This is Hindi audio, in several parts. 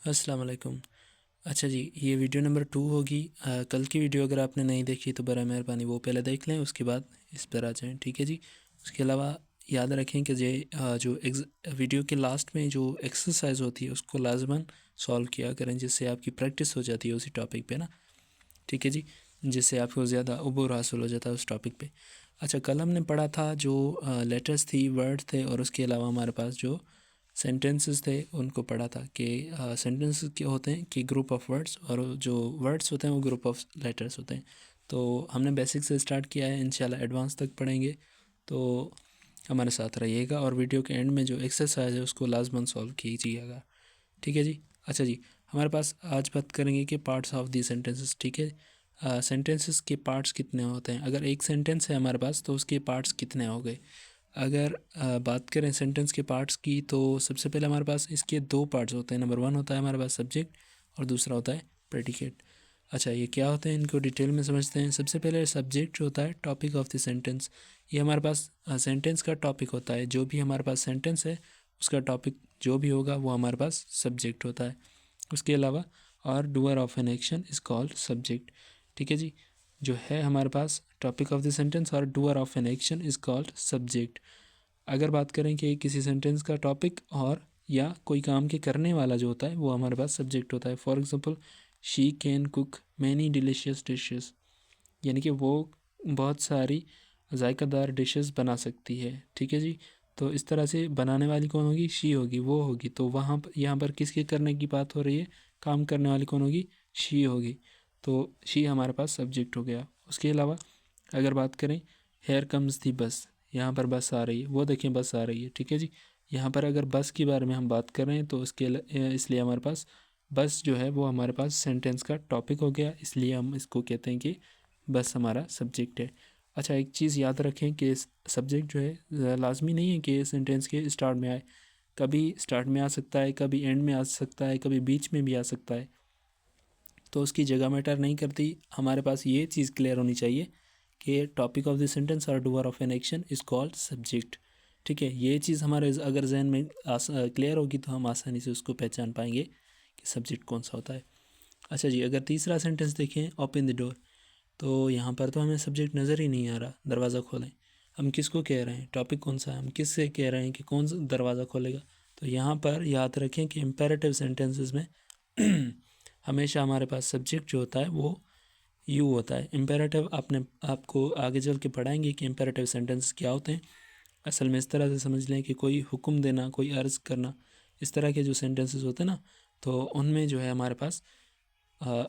अस्सलाम वालेकुम। अच्छा जी, ये वीडियो नंबर 2 होगी। कल की वीडियो अगर आपने नहीं देखी तो बड़ा मेहरबानी वो पहले देख लें, उसके बाद इस पर आ जाएँ, ठीक है जी। उसके अलावा याद रखें कि जो वीडियो के लास्ट में जो एक्सरसाइज होती है उसको लाजमन सॉल्व किया करें, जिससे आपकी प्रैक्टिस हो जाती है उसी टॉपिक पे ना, ठीक है जी, जिससे आपको ज़्यादा अबूर हासिल हो जाता है उस टॉपिक पे। अच्छा, कल हमने पढ़ा था जो लेटर्स थी, वर्ड थे, और उसके अलावा हमारे पास जो सेंटेंसेस थे उनको पढ़ा था कि सेंटेंसेस क्या होते हैं कि ग्रुप ऑफ वर्ड्स, और जो वर्ड्स होते हैं वो ग्रुप ऑफ लेटर्स होते हैं। तो हमने बेसिक से स्टार्ट किया है, इंशाल्लाह एडवांस तक पढ़ेंगे, तो हमारे साथ रहिएगा और वीडियो के एंड में जो एक्सरसाइज है उसको लाजमन सॉल्व कीजिएगा, ठीक है जी। अच्छा जी, हमारे पास आज बात करेंगे कि पार्ट्स ऑफ दी सेंटेंसेस, ठीक है। सेंटेंसेस के पार्ट्स कितने होते हैं, अगर एक सेंटेंस है हमारे पास तो उसके पार्ट्स कितने हो गए। अगर बात करें सेंटेंस के पार्ट्स की तो सबसे पहले हमारे पास इसके दो पार्ट्स होते हैं। नंबर 1 होता है हमारे पास सब्जेक्ट और दूसरा होता है प्रेडिकेट। अच्छा, ये क्या होते हैं इनको डिटेल में समझते हैं। सबसे पहले सब्जेक्ट जो होता है टॉपिक ऑफ द सेंटेंस, ये हमारे पास सेंटेंस का टॉपिक होता है। जो भी हमारे पास सेंटेंस है उसका टॉपिक जो भी होगा वो हमारे पास सब्जेक्ट होता है। उसके अलावा और doer of an action is called subject, ठीक है जी। जो है हमारे पास टॉपिक ऑफ द सेंटेंस और doer of an action is called subject. अगर बात करें कि किसी सेंटेंस का टॉपिक और या कोई काम के करने वाला जो होता है वो हमारे पास सब्जेक्ट होता है। For example, she can cook many delicious dishes, यानी कि वो बहुत सारी जायकादार डिशेस बना सकती है, ठीक है जी। तो इस तरह से बनाने वाली कौन होगी, शी होगी, वो होगी। तो वहाँ पर यहाँ पर किसके करने की बात हो रही है, काम करने वाली कौन होगी, शी होगी। तो शी हमारे पास सब्जेक्ट हो गया। उसके अलावा अगर बात करें, हेयर कम्स दी बस, यहाँ पर बस आ रही है, वो देखें बस आ रही है, ठीक है जी। यहाँ पर अगर बस के बारे में हम बात कर रहे हैं तो इसलिए हमारे पास बस जो है वो हमारे पास सेंटेंस का टॉपिक हो गया, इसलिए हम इसको कहते हैं कि बस हमारा सब्जेक्ट है। अच्छा, एक चीज़ याद रखें कि सब्जेक्ट जो है लाजमी नहीं है कि सेंटेंस के स्टार्ट में आए। कभी स्टार्ट में आ सकता है, कभी एंड में आ सकता है, कभी बीच में भी आ सकता है, तो उसकी जगह मैटर नहीं करती। हमारे पास ये चीज़ क्लियर होनी चाहिए कि टॉपिक ऑफ द सेंटेंस और doer of an action is called subject, ठीक है। ये चीज़ हमारे अगर जहन में क्लियर होगी तो हम आसानी से उसको पहचान पाएंगे कि सब्जेक्ट कौन सा होता है। अच्छा जी, अगर तीसरा सेंटेंस देखें, ओपन द डोर, तो यहाँ पर तो हमें सब्जेक्ट नज़र ही नहीं आ रहा। दरवाज़ा खोलें, हम किसको कह रहे हैं, टॉपिक कौन सा है, हम किससे कह रहे हैं कि कौन सा दरवाज़ा खोलेगा। तो यहाँ पर याद रखें कि इम्पेरेटिव सेंटेंसेस में हमेशा हमारे पास सब्जेक्ट जो होता है वो यू होता है। इम्पेरेटिव आपको आगे चल के पढ़ाएंगे कि इम्पेरेटिव सेंटेंस क्या होते हैं। असल में इस तरह से समझ लें कि कोई हुक्म देना, कोई अर्ज़ करना, इस तरह के जो सेंटेंसेस होते हैं ना, तो उनमें जो है हमारे पास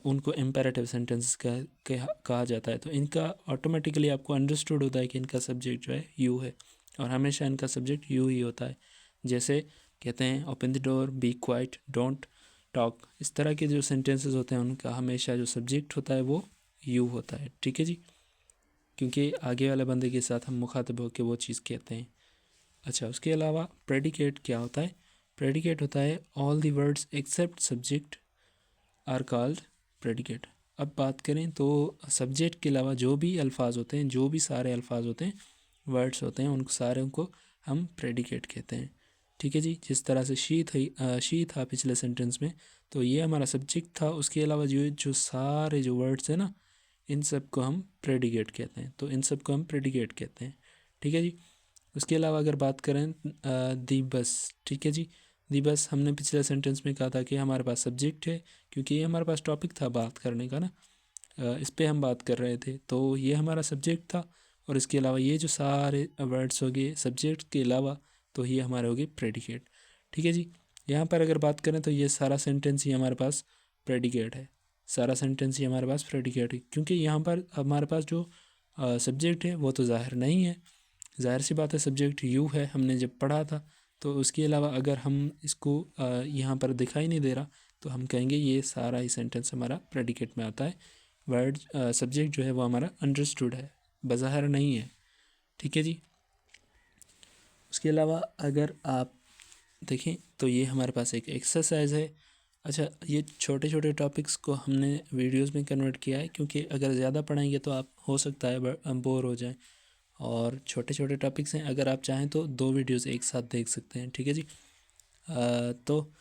उनको इम्पेरेटिव सेंटेंसेस कहा जाता है। तो इनका ऑटोमेटिकली आपको अंडरस्टूड होता है कि इनका सब्जेक्ट जो है यू है, और हमेशा इनका सब्जेक्ट यू ही होता है। जैसे कहते हैं open the door, be quiet, don't talk, इस तरह के जो सेंटेंसेस होते हैं उनका हमेशा जो सब्जेक्ट होता है वो यू होता है, ठीक है जी, क्योंकि आगे वाले बंदे के साथ हम मुखातिब होकर वो चीज़ कहते हैं। अच्छा, उसके अलावा प्रेडिकेट क्या होता है। प्रेडिकेट होता है all the words except subject are called predicate. अब बात करें तो सब्जेक्ट के अलावा जो भी अल्फाज होते हैं, जो भी सारे अल्फाज होते हैं, वर्ड्स होते हैं, उन सारे को हम प्रेडिकेट कहते हैं, ठीक है जी। जिस तरह से शी था पिछले सेंटेंस में, तो ये हमारा सब्जेक्ट था। उसके अलावा जो जो सारे जो वर्ड्स हैं ना, इन सब को हम प्रेडिकेट कहते हैं। तो इन सब को हम प्रेडिकेट कहते हैं, ठीक है जी। उसके अलावा अगर बात करें दी बस, ठीक है जी। दी बस हमने पिछले सेंटेंस में कहा था कि हमारे पास सब्जेक्ट है, क्योंकि ये हमारे पास टॉपिक था बात करने का ना, इस पे हम बात कर रहे थे, तो ये हमारा सब्जेक्ट था। और इसके अलावा ये जो सारे वर्ड्स हो गए सब्जेक्ट के अलावा, तो ये हमारे हो गए प्रेडिकेट, ठीक है जी। यहाँ पर अगर बात करें तो ये सारा सेंटेंस ही हमारे पास प्रेडिकेट है, सारा सेंटेंस ही हमारे पास प्रेडिकेट है, क्योंकि यहाँ पर हमारे पास जो सब्जेक्ट है वो तो ज़ाहिर नहीं है। ज़ाहिर सी बात है, सब्जेक्ट यू है, हमने जब पढ़ा था। तो उसके अलावा अगर हम इसको यहाँ पर दिखाई नहीं दे रहा तो हम कहेंगे ये सारा ही सेंटेंस हमारा प्रेडिकेट में आता है। वर्ड सब्जेक्ट जो है वो हमारा अंडरस्टूड है, बज़ाहिर नहीं है, ठीक है जी। उसके अलावा अगर आप देखें तो ये हमारे पास एक एक्सरसाइज है। अच्छा, ये छोटे छोटे टॉपिक्स को हमने वीडियोस में कन्वर्ट किया है, क्योंकि अगर ज़्यादा पढ़ाएंगे तो आप हो सकता है बोर हो जाएं, और छोटे छोटे टॉपिक्स हैं, अगर आप चाहें तो 2 वीडियोस एक साथ देख सकते हैं, ठीक है जी। तो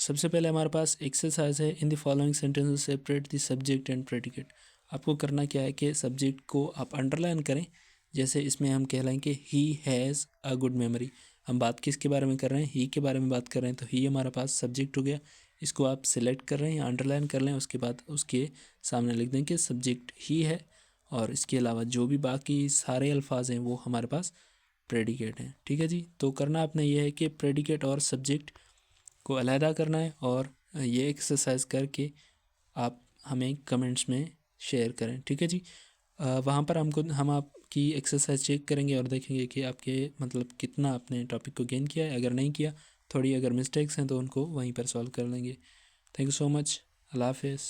सबसे पहले हमारे पास एक्सरसाइज है, in the following sentences separate the subject and predicate. आपको करना क्या है कि सब्जेक्ट को आप अंडरलाइन करें। जैसे इसमें हम कह रहे हैं कि he has a good memory, हम बात किसके बारे में कर रहे हैं, ही के बारे में बात कर रहे हैं, तो ही हमारे पास सब्जेक्ट हो गया। इसको आप सिलेक्ट कर रहे हैं या अंडरलाइन कर लें, उसके बाद उसके सामने लिख दें कि सब्जेक्ट ही है, और इसके अलावा जो भी बाकी सारे अल्फाज हैं वो हमारे पास प्रेडिकेट हैं। ठीक है जी, तो करना आपने ये है कि प्रेडिकेट और सब्जेक्ट को अलहदा करना है, और ये एक्सरसाइज करके आप हमें कमेंट्स में शेयर करें। ठीक है जी, वहाँ पर हम आपकी एक्सरसाइज चेक करेंगे और देखेंगे कि आपके मतलब कितना आपने टॉपिक को गेन किया है। अगर नहीं किया, थोड़ी अगर मिस्टेक्स हैं तो उनको वहीं पर सॉल्व कर लेंगे। Thank you so much. अल्लाह हाफिज़।